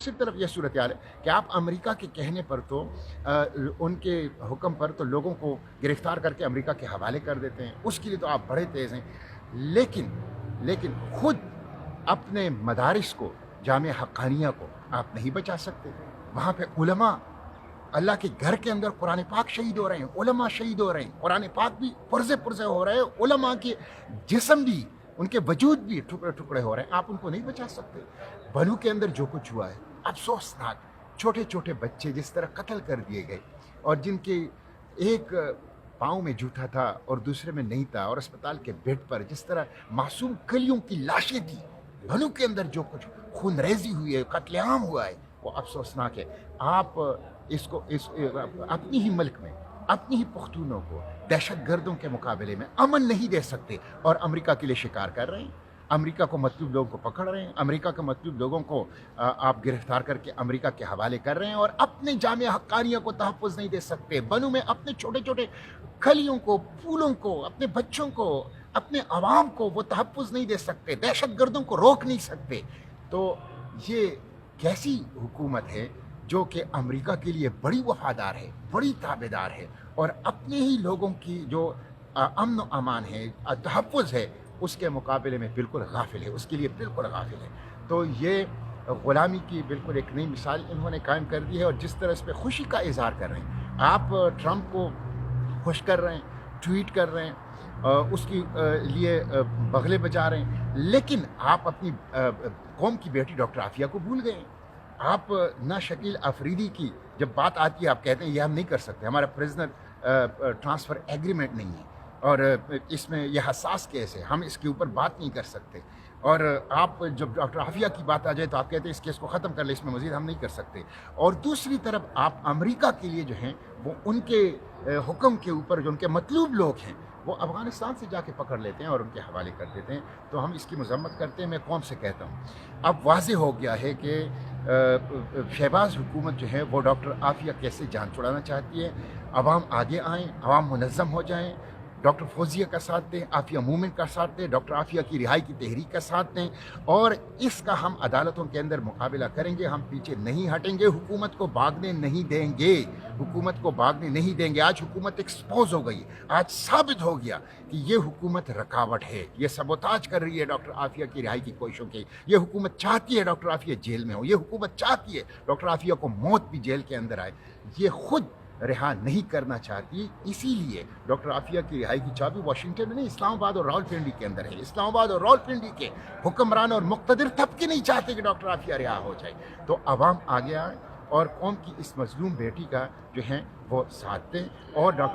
दूसरी तरफ ये सूरत हाल है कि आप अमेरिका के कहने पर तो उनके हुक्म पर तो लोगों को गिरफ्तार करके अमेरिका के हवाले कर देते हैं, उसके लिए तो आप बड़े तेज़ हैं। लेकिन लेकिन खुद अपने मदारिस को, जामिया हक्कानिया को आप नहीं बचा सकते। वहाँ पे उलमा, अल्लाह के घर के अंदर कुरान पाक शहीद हो रहे हैं, उलमा शहीद हो रहे हैं, कुरान पाक भी पुरज़े पुरज़े हो रहे हैं, उलमा के जिस्म भी, उनके वजूद भी टुकड़े टुकड़े हो रहे हैं, आप उनको नहीं बचा सकते। बनू के अंदर जो कुछ हुआ है अफसोसनाक, छोटे छोटे बच्चे जिस तरह कत्ल कर दिए गए और जिनके एक पाँव में जूता था और दूसरे में नहीं था, और अस्पताल के बेड पर जिस तरह मासूम कलियों की लाशें थी, बनू के अंदर जो कुछ खूनरेजी हुई है, कत्लेआम हुआ है, वो अफसोसनाक है। आप अपनी ही मुल्क में अपनी ही पख्तूनों को दहशत गर्दों के मुकाबले में अमन नहीं दे सकते और अमेरिका के लिए शिकार कर रहे हैं। अमेरिका को मतलूब लोगों को पकड़ रहे हैं, अमेरिका के मतलूब लोगों को आप गिरफ्तार करके अमेरिका के हवाले कर रहे हैं और अपने जामिया हक्कानिया को तहफ़्फ़ुज़ नहीं दे सकते। बनू में अपने छोटे छोटे खलियों को, फूलों को, अपने बच्चों को, अपने अवाम को वो तहफ़्फ़ुज़ नहीं दे सकते, दहशत गर्दों को रोक नहीं सकते। तो ये कैसी हुकूमत है जो कि अमेरिका के लिए बड़ी वफादार है, बड़ी ताबेदार है और अपने ही लोगों की जो अमन व अमान है, तहफ़्फ़ुज़ है, उसके मुकाबले में बिल्कुल गाफिल है, उसके लिए बिल्कुल गाफिल है। तो ये ग़ुलामी की बिल्कुल एक नई मिसाल इन्होंने कायम कर दी है और जिस तरह इस पर खुशी का इज़हार कर रहे हैं, आप ट्रंप को खुश कर रहे हैं, ट्वीट कर रहे हैं, उसकी लिए बगले बजा रहे हैं, लेकिन आप अपनी कौम की बेटी डॉक्टर आफिया को भूल गए। आप ना शकील अफरीदी की जब बात आती है आप कहते हैं ये हम नहीं कर सकते, हमारा प्रिजनर ट्रांसफ़र एग्रीमेंट नहीं है और इसमें यह हसास केस है, हम इसके ऊपर बात नहीं कर सकते। और आप जब डॉक्टर आफिया की बात आ जाए तो आप कहते हैं इस केस को ख़त्म कर ले, इसमें मज़ीद हम नहीं कर सकते। और दूसरी तरफ आप अमेरिका के लिए जो हैं वो उनके हुक्म के ऊपर जो उनके मतलूब लोग हैं वो अफ़गानिस्तान से जाके पकड़ लेते हैं और उनके हवाले कर देते हैं। तो हम इसकी मज़म्मत करते हैं। मैं कौम से कहता हूँ अब वाज़ेह हो गया है कि शहबाज हुकूमत जो है वो डॉक्टर आफिया कैसे जान छुड़ाना चाहती है। अवाम आगे आएँ, अवाम मुनज़्ज़म हो जाएँ, डॉक्टर फौजिया का साथ दें, आफिया मूमिन का साथ दें, डॉक्टर आफिया की रिहाई की तहरीक का साथ दें और इसका हम अदालतों के अंदर मुकाबला करेंगे। हम पीछे नहीं हटेंगे, हुकूमत को भागने नहीं देंगे, हुकूमत को भागने नहीं देंगे। आज हुकूमत एक्सपोज हो गई, आज साबित हो गया कि ये हुकूमत रकावट है, ये सबोताज कर रही है डॉक्टर आफिया की रिहाई की कोशिशों की। ये हुकूमत चाहती है डॉक्टर आफिया जेल में हो, ये हुकूमत चाहती है डॉक्टर आफिया को मौत भी जेल के अंदर आए। ये खुद रिहा नहीं करना चाहती, इसीलिए डॉक्टर आफिया की रिहाई की चाबी वाशिंगटन में नहीं, इस्लामाबाद और रावलपिंडी के अंदर है। इस्लामाबाद और रावलपिंडी के हुक्मरान और मुक़्तदिर तबके नहीं चाहते कि डॉक्टर आफिया रिहा हो जाए। तो अवाम आगे आए और कौम की इस मज़लूम बेटी का जो है वो साथ दें और डॉक्टर